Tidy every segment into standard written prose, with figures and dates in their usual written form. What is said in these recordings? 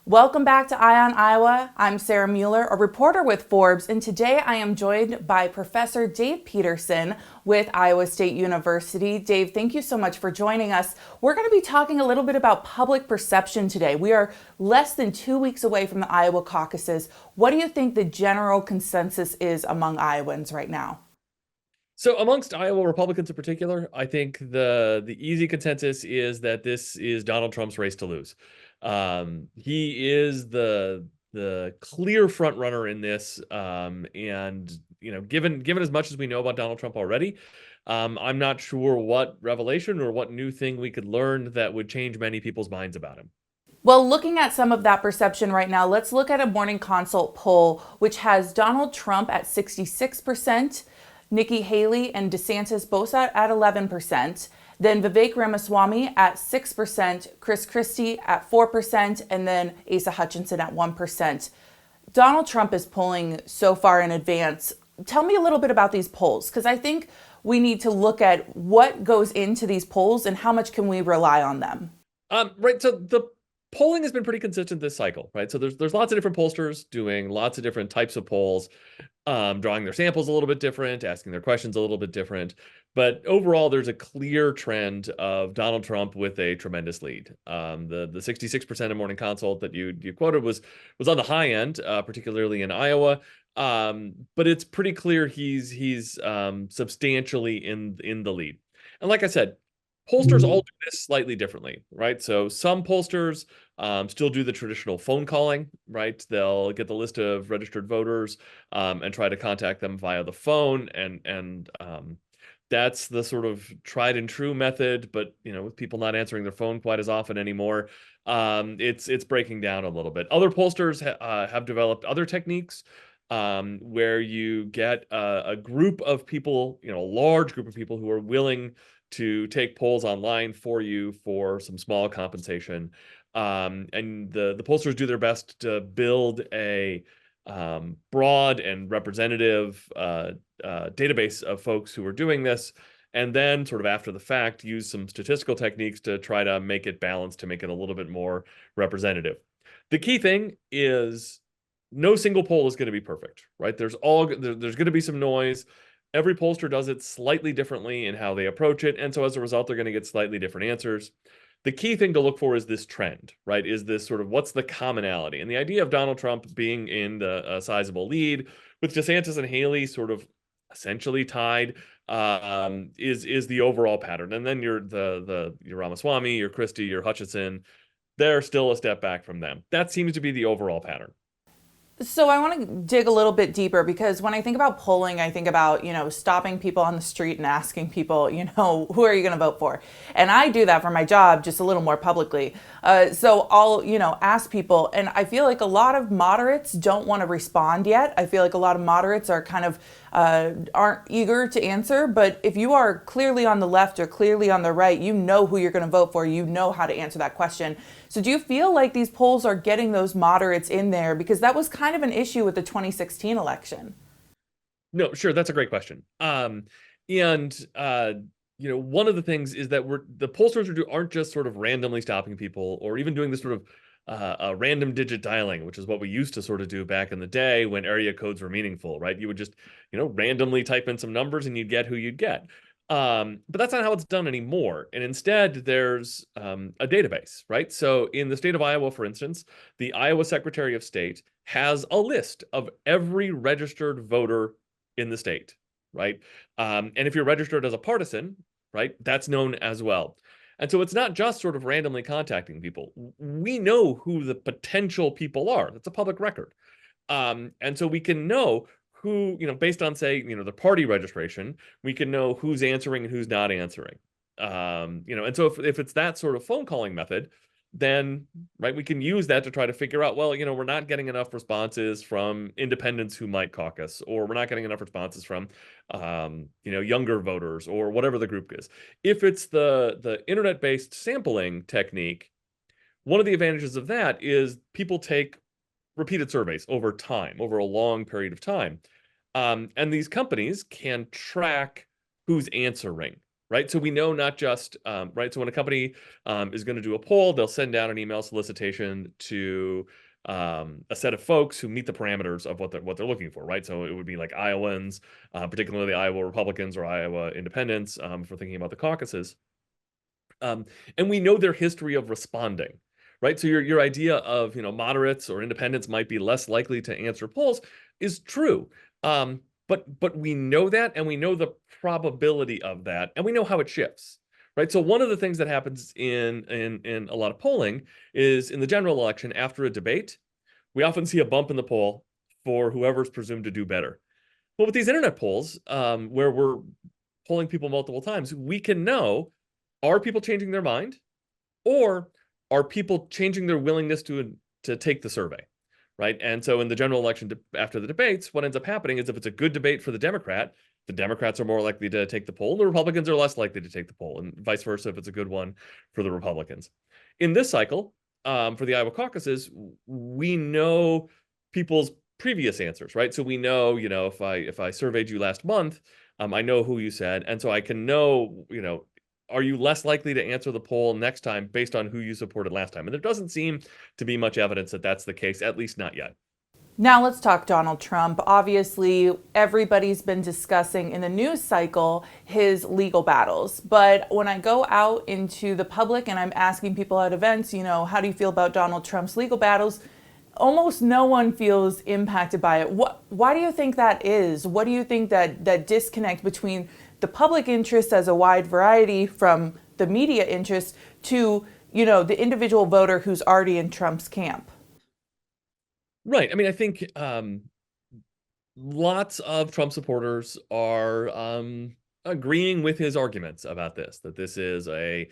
Welcome back to Eye on Iowa. I'm Sarah Mueller, a reporter with Forbes, and today I am joined by Professor Dave Peterson with Iowa State University. Dave, thank you so much for joining us. We're going to be talking a little bit about public perception today. We are less than 2 weeks away from the Iowa caucuses. What do you think the general consensus is among Iowans right now? So amongst Iowa Republicans in particular, I think the easy consensus is that this is Donald Trump's race to lose. He is the clear front runner in this, and given as much as we know about Donald Trump already, I'm not sure what revelation or what new thing we could learn that would change many people's minds about him. Well, looking at some of that perception right now, let's look at a Morning Consult poll, which has Donald Trump at 66%, Nikki Haley and DeSantis both at 11%, then Vivek Ramaswamy at 6%, Chris Christie at 4%, and then Asa Hutchinson at 1%. Donald Trump is polling so far in advance. Tell me a little bit about these polls, because I think we need to look at what goes into these polls and how much can we rely on them. Right. So the polling has been pretty consistent this cycle, right? So there's lots of different pollsters doing lots of different types of polls, drawing their samples a little bit different, asking their questions a little bit different. But overall, there's a clear trend of Donald Trump with a tremendous lead. The 66% of Morning Consult that you quoted was on the high end, particularly in Iowa. But it's pretty clear he's substantially in the lead. And like I said, pollsters all do this slightly differently, right? So some pollsters still do the traditional phone calling, right? They'll get the list of registered voters and try to contact them via the phone, and that's the sort of tried and true method. But with people not answering their phone quite as often anymore, it's breaking down a little bit. Other pollsters have developed other techniques. Where you get a group of people, a large group of people who are willing to take polls online for you for some small compensation. And the pollsters do their best to build a broad and representative database of folks who are doing this, and then sort of after the fact, use some statistical techniques to try to make it balanced, to make it a little bit more representative. The key thing is no single poll is going to be perfect, right? There's going to be some noise. Every pollster does it slightly differently in how they approach it. And so as a result, they're going to get slightly different answers. The key thing to look for is this trend, right? Is this sort of what's the commonality? And the idea of Donald Trump being in the sizable lead with DeSantis and Haley sort of essentially tied is the overall pattern. And then your Ramaswamy, your Christie, your Hutchinson, they're still a step back from them. That seems to be the overall pattern. So I want to dig a little bit deeper because when I think about polling, I think about, stopping people on the street and asking people, who are you going to vote for? And I do that for my job just a little more publicly. So I'll, ask people. And I feel like a lot of moderates don't want to respond yet. I feel like a lot of moderates are kind of aren't eager to answer. But if you are clearly on the left or clearly on the right, you know who you're going to vote for. You know how to answer that question. So do you feel like these polls are getting those moderates in there? Because that was kind of an issue with the 2016 election. No, sure, that's a great question. And one of the things is that the pollsters aren't just sort of randomly stopping people or even doing this sort of random digit dialing, which is what we used to sort of do back in the day when area codes were meaningful, right? You would just, randomly type in some numbers and you'd get who you'd get. But that's not how it's done anymore. And instead, there's a database, right? So in the state of Iowa, for instance, the Iowa Secretary of State has a list of every registered voter in the state, right? And if you're registered as a partisan, right, that's known as well. And so it's not just sort of randomly contacting people. We know who the potential people are. That's a public record. And so we can know who, based on, say, the party registration, we can know who's answering and who's not answering. And so if it's that sort of phone calling method, then, right, we can use that to try to figure out, well, we're not getting enough responses from independents who might caucus, or we're not getting enough responses from, younger voters, or whatever the group is. If it's the internet-based sampling technique, one of the advantages of that is people take repeated surveys over time, over a long period of time. And these companies can track who's answering, right? So we know not just, right? So when a company is going to do a poll, they'll send out an email solicitation to a set of folks who meet the parameters of what they're looking for, right? So it would be like Iowans, particularly Iowa Republicans or Iowa Independents, for thinking about the caucuses. And we know their history of responding, right? So your idea of, moderates or independents might be less likely to answer polls is true. But we know that, and we know the probability of that, and we know how it shifts, right? So one of the things that happens in a lot of polling is in the general election after a debate, we often see a bump in the poll for whoever's presumed to do better. Well, with these internet polls, where we're polling people multiple times, we can know, are people changing their mind, or are people changing their willingness to take the survey, right? And so in the general election after the debates, what ends up happening is if it's a good debate for the Democrats are more likely to take the poll, and the Republicans are less likely to take the poll, and vice versa if it's a good one for the Republicans. In this cycle, for the Iowa caucuses, we know people's previous answers, right? So we know, if I surveyed you last month, I know who you said, and so I can know, are you less likely to answer the poll next time based on who you supported last time? And there doesn't seem to be much evidence that that's the case, at least not yet. Now let's talk Donald Trump. Obviously, everybody's been discussing in the news cycle his legal battles. But when I go out into the public and I'm asking people at events, how do you feel about Donald Trump's legal battles? Almost no one feels impacted by it. Why do you think that is? What do you think that disconnect between the public interest as a wide variety from the media interest to, the individual voter who's already in Trump's camp? Right. I mean, I think lots of Trump supporters are agreeing with his arguments about this, that this is a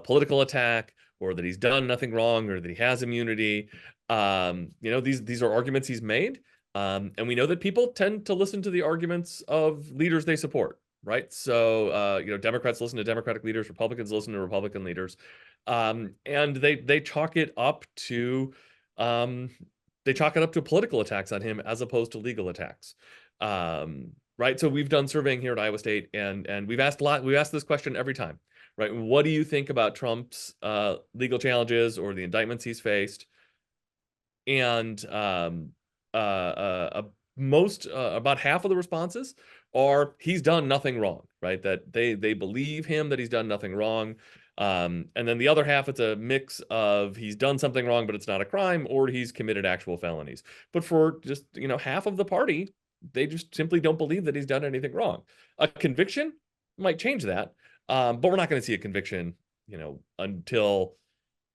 political attack, or that he's done nothing wrong, or that he has immunity. These are arguments he's made. And we know that people tend to listen to the arguments of leaders they support, right? So, Democrats listen to Democratic leaders, Republicans listen to Republican leaders. And they chalk it up to political attacks on him as opposed to legal attacks. Right. So we've done surveying here at Iowa State, and we've asked this question every time, right? What do you think about Trump's legal challenges or the indictments he's faced? And about half of the responses are he's done nothing wrong, right? That they believe him, that he's done nothing wrong. And then the other half, it's a mix of he's done something wrong, but it's not a crime, or he's committed actual felonies. But for just, half of the party, they just simply don't believe that he's done anything wrong. A conviction might change that, but we're not going to see a conviction, until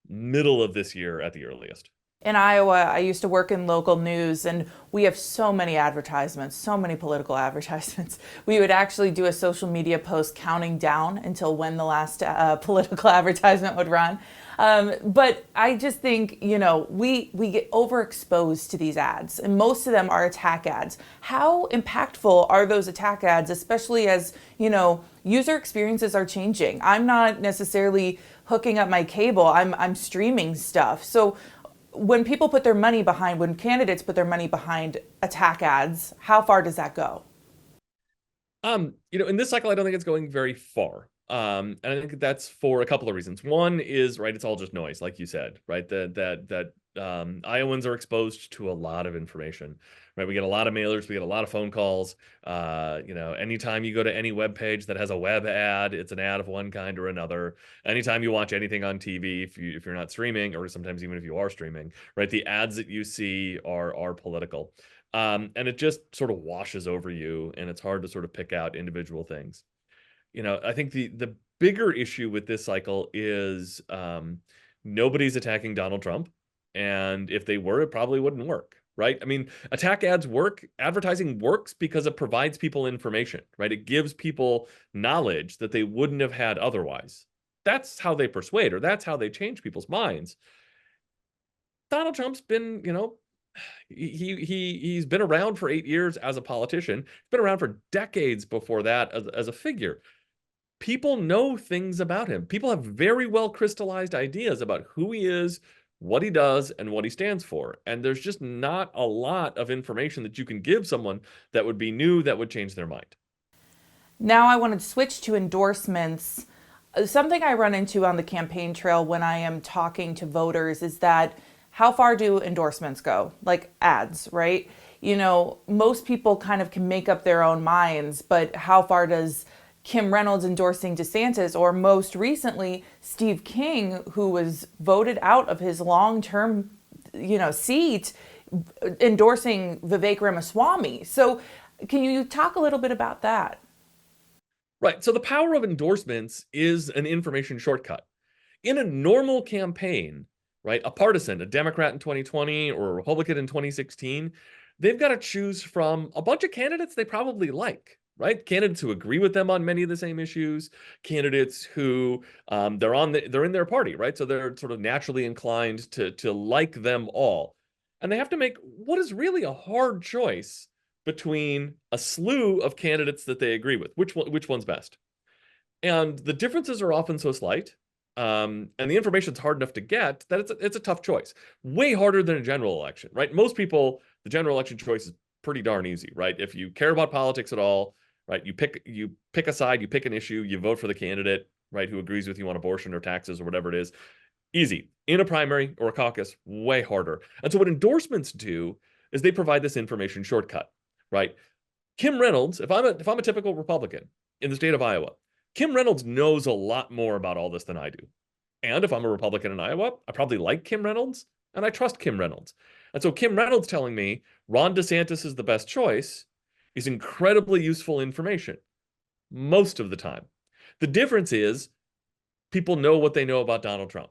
middle of this year at the earliest. In Iowa, I used to work in local news, and we have so many advertisements, so many political advertisements. We would actually do a social media post counting down until when the last political advertisement would run. But I just think, we get overexposed to these ads, and most of them are attack ads. How impactful are those attack ads, especially as, user experiences are changing? I'm not necessarily hooking up my cable, I'm streaming stuff. So when candidates put their money behind attack ads, how far does that go? In this cycle, I don't think it's going very far. And I think that's for a couple of reasons. One is, right, it's all just noise, like you said, right? That Iowans are exposed to a lot of information, right? We get a lot of mailers, we get a lot of phone calls. Anytime you go to any web page that has a web ad, it's an ad of one kind or another. Anytime you watch anything on TV, if you're not streaming, or sometimes even if you are streaming, right, the ads that you see are political. And it just sort of washes over you, and it's hard to sort of pick out individual things. I think the bigger issue with this cycle is nobody's attacking Donald Trump. And if they were, it probably wouldn't work, right? I mean, attack ads work. Advertising works because it provides people information, right? It gives people knowledge that they wouldn't have had otherwise. That's how they persuade, or that's how they change people's minds. Donald Trump's been, he's been around for 8 years as a politician. He's been around for decades before that as a figure. People know things about him. People have very well crystallized ideas about who he is, what he does, and what he stands for. And there's just not a lot of information that you can give someone that would be new, that would change their mind. Now I want to switch to endorsements. Something I run into on the campaign trail when I am talking to voters is that how far do endorsements go? Like ads, right? Most people kind of can make up their own minds, but how far does Kim Reynolds endorsing DeSantis, or most recently Steve King, who was voted out of his long-term, seat, endorsing Vivek Ramaswamy? So, can you talk a little bit about that? Right. So the power of endorsements is an information shortcut. In a normal campaign, right, a partisan, a Democrat in 2020 or a Republican in 2016, they've got to choose from a bunch of candidates they probably like, right? Candidates who agree with them on many of the same issues, candidates who they're in their party, right? So they're sort of naturally inclined to like them all. And they have to make what is really a hard choice between a slew of candidates that they agree with. Which one's best? And the differences are often so slight, and the information's hard enough to get that it's a tough choice. Way harder than a general election, right? Most people, the general election choice is pretty darn easy, right? If you care about politics at all, right, you pick a side, you pick an issue, you vote for the candidate, right, who agrees with you on abortion or taxes or whatever it is. Easy. In a primary or a caucus, way harder. And so what endorsements do is they provide this information shortcut, right? Kim Reynolds, if I'm a typical Republican in the state of Iowa, Kim Reynolds knows a lot more about all this than I do. And if I'm a Republican in Iowa, I probably like Kim Reynolds and I trust Kim Reynolds. And so Kim Reynolds telling me Ron DeSantis is the best choice is incredibly useful information most of the time. The difference is people know what they know about Donald Trump,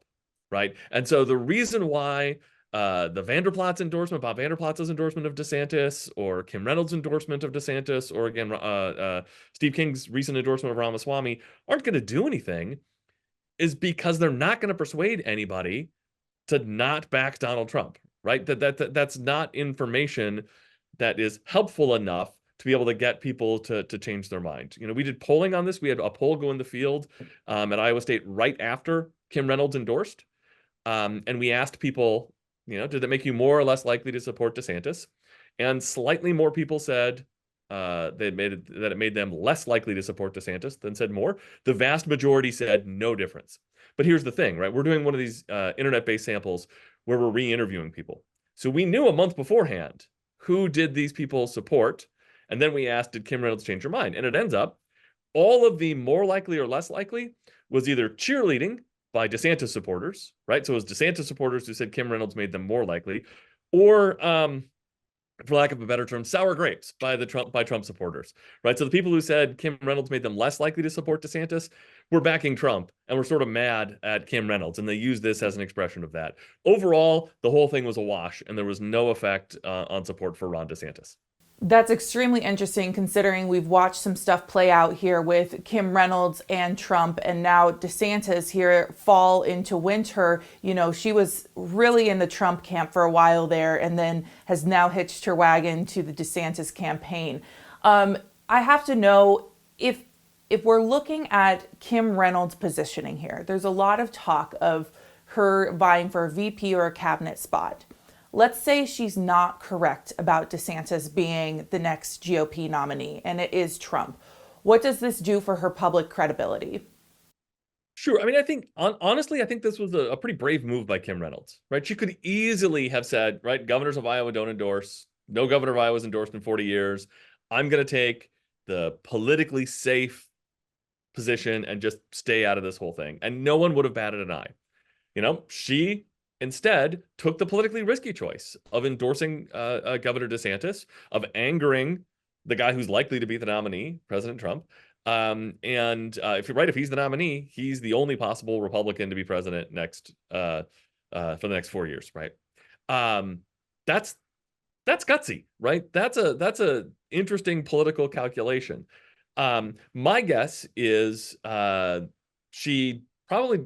right? And so the reason why the Vanderplat's endorsement, Bob Vanderplatz's endorsement of DeSantis, or Kim Reynolds' endorsement of DeSantis, or again, Steve King's recent endorsement of Ramaswamy aren't going to do anything is because they're not going to persuade anybody to not back Donald Trump, right? That's not information that is helpful enough to be able to get people to change their mind. We did polling on this. We had a poll go in the field at Iowa State right after Kim Reynolds endorsed. And we asked people, did it make you more or less likely to support DeSantis? And slightly more people said that it made them less likely to support DeSantis than said more. The vast majority said no difference. But here's the thing, right? We're doing one of these internet-based samples where we're re-interviewing people. So we knew a month beforehand who did these people support. And then we asked, did Kim Reynolds change her mind? And it ends up all of the more likely or less likely was either cheerleading by DeSantis supporters, right? So it was DeSantis supporters who said Kim Reynolds made them more likely, or for lack of a better term, sour grapes by Trump supporters, right? So the people who said Kim Reynolds made them less likely to support DeSantis were backing Trump and were sort of mad at Kim Reynolds, and they used this as an expression of that. Overall, the whole thing was a wash, and there was no effect on support for Ron DeSantis. That's extremely interesting considering we've watched some stuff play out here with Kim Reynolds and Trump, and now DeSantis here fall into winter. She was really in the Trump camp for a while there and then has now hitched her wagon to the DeSantis campaign. I have to know if we're looking at Kim Reynolds' positioning here, there's a lot of talk of her vying for a VP or a cabinet spot. Let's say she's not correct about DeSantis being the next GOP nominee and it is Trump. What does this do for her public credibility? Sure. I mean, honestly, I think this was a pretty brave move by Kim Reynolds, right? She could easily have said, right, governors of Iowa don't endorse. No governor of Iowa has endorsed in 40 years. I'm going to take the politically safe position and just stay out of this whole thing. And no one would have batted an eye. She instead took the politically risky choice of endorsing Governor DeSantis, of angering the guy who's likely to be the nominee, President Trump. If he's the nominee, he's the only possible Republican to be president for the next 4 years, right? That's gutsy, right? That's a interesting political calculation. My guess is she probably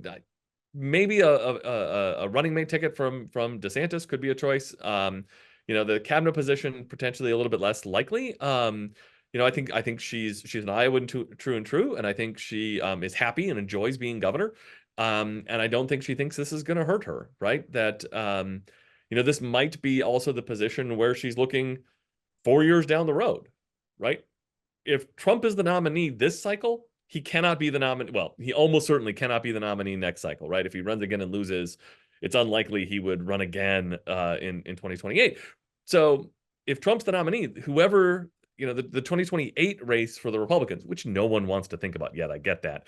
maybe a running mate ticket from DeSantis could be a choice. The cabinet position potentially a little bit less likely. I think she's an Iowan true, and I think she is happy and enjoys being governor. And I don't think she thinks this is going to hurt her, right? That this might be also the position where she's looking 4 years down the road, right? if Trump is the nominee this cycle, he cannot be the nominee. Well, he almost certainly cannot be the nominee next cycle, right? If he runs again and loses, it's unlikely he would run again in 2028. So if Trump's the nominee, whoever, the 2028 race for the Republicans, which no one wants to think about yet, I get that,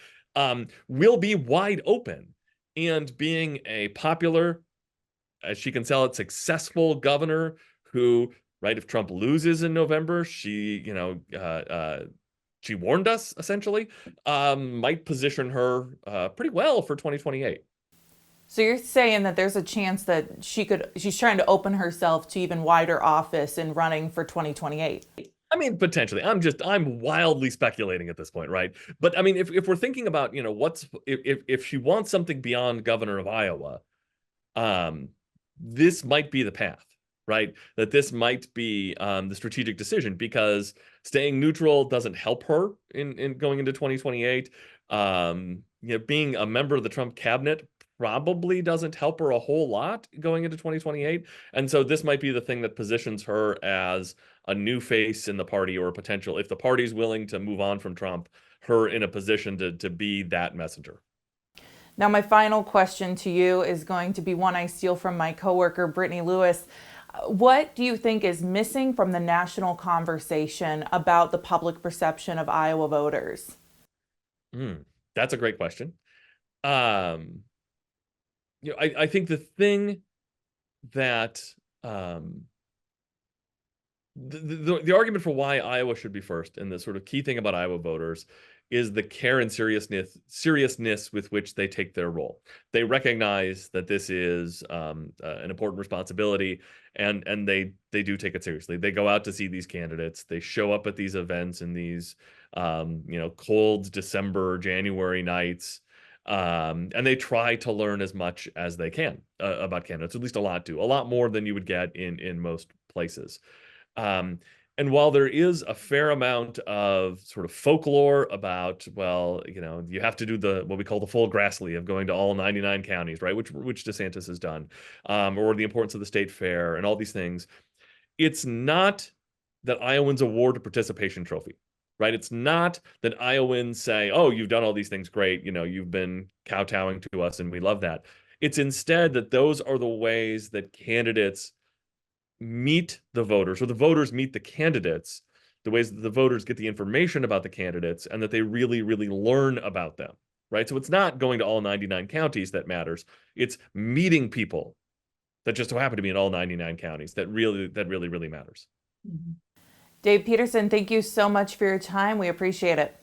will be wide open. And being a popular, as she can sell it, successful governor who, right, if Trump loses in November, she warned us essentially, might position her pretty well for 2028. So you're saying that there's a chance that she's trying to open herself to even wider office in running for 2028. I mean, potentially. I'm wildly speculating at this point, right? But I mean, if we're thinking about, if she wants something beyond governor of Iowa, this might be the path, right? That this might be the strategic decision, because staying neutral doesn't help her in going into 2028. Being a member of the Trump cabinet probably doesn't help her a whole lot going into 2028. And so this might be the thing that positions her as a new face in the party, or a potential, if the party's willing to move on from Trump, her in a position to be that messenger. Now, my final question to you is going to be one I steal from my coworker, Brittany Lewis. What do you think is missing from the national conversation about the public perception of Iowa voters? That's a great question. I think the thing that the argument for why Iowa should be first, and the sort of key thing about Iowa voters, is the care and seriousness with which they take their role. They recognize that this is an important responsibility, and they do take it seriously. They go out to see these candidates. They show up at these events in these cold December, January nights. And they try to learn as much as they can about candidates, at least a lot more than you would get in most places. And while there is a fair amount of sort of folklore about, well, you have to do what we call the full Grassley of going to all 99 counties, right? Which DeSantis has done, or the importance of the state fair and all these things. It's not that Iowans award a participation trophy, right? It's not that Iowans say, oh, you've done all these things great. You've been kowtowing to us and we love that. It's instead that those are the ways that candidates meet the voters, or the voters meet the candidates, the ways that the voters get the information about the candidates, and that they really, really learn about them, right? So it's not going to all 99 counties that matters. It's meeting people that just so happen to be in all 99 counties that really, really matters. Dave Peterson, thank you so much for your time. We appreciate it.